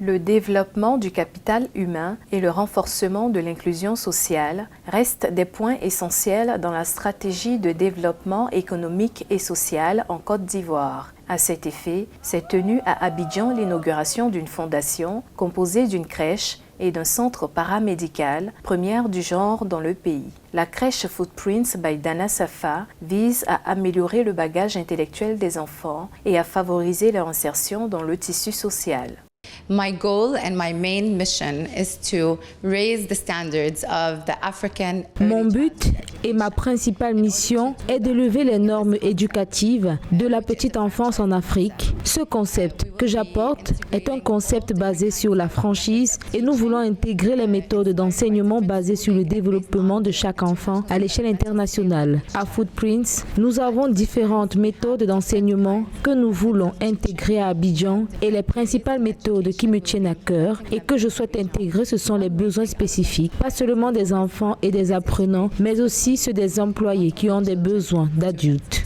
Le développement du capital humain et le renforcement de l'inclusion sociale restent des points essentiels dans la stratégie de développement économique et social en Côte d'Ivoire. À cet effet, s'est tenue à Abidjan l'inauguration d'une fondation composée d'une crèche et d'un centre paramédical, première du genre dans le pays. La crèche Footprints by Dana Safa vise à améliorer le bagage intellectuel des enfants et à favoriser leur insertion dans le tissu social. My goal and my main mission is to raise the standards of the African. Mon but et ma principale mission est de lever les normes éducatives de la petite enfance en Afrique. Ce concept que j'apporte est un concept basé sur la franchise et nous voulons intégrer les méthodes d'enseignement basées sur le développement de chaque enfant à l'échelle internationale. À Footprints, nous avons différentes méthodes d'enseignement que nous voulons intégrer à Abidjan et les principales méthodes qui me tiennent à cœur et que je souhaite intégrer, ce sont les besoins spécifiques, pas seulement des enfants et des apprenants, mais aussi ceux des employés qui ont des besoins d'adultes.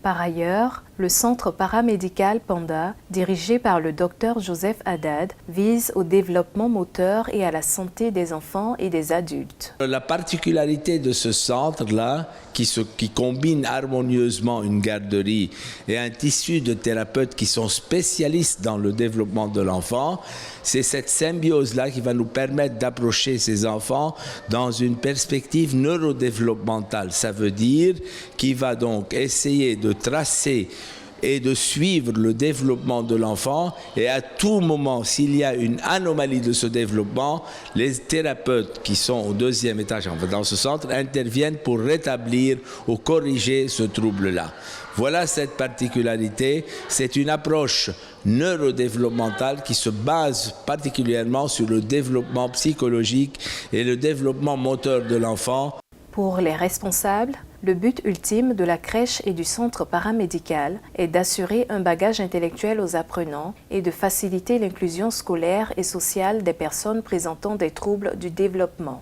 Par ailleurs, le centre paramédical Panda, dirigé par le Dr Joseph Haddad, vise au développement moteur et à la santé des enfants et des adultes. La particularité de ce centre-là, qui combine harmonieusement une garderie et un tissu de thérapeutes qui sont spécialistes dans le développement de l'enfant, c'est cette symbiose-là qui va nous permettre d'approcher ces enfants dans une perspective neurodéveloppementale. Ça veut dire qu'il va donc essayer de tracer et de suivre le développement de l'enfant, et à tout moment, s'il y a une anomalie de ce développement, les thérapeutes qui sont au deuxième étage dans ce centre interviennent pour rétablir ou corriger ce trouble-là. Voilà cette particularité, c'est une approche neurodéveloppementale qui se base particulièrement sur le développement psychologique et le développement moteur de l'enfant. Pour les responsables, le but ultime de la crèche et du centre paramédical est d'assurer un bagage intellectuel aux apprenants et de faciliter l'inclusion scolaire et sociale des personnes présentant des troubles du développement.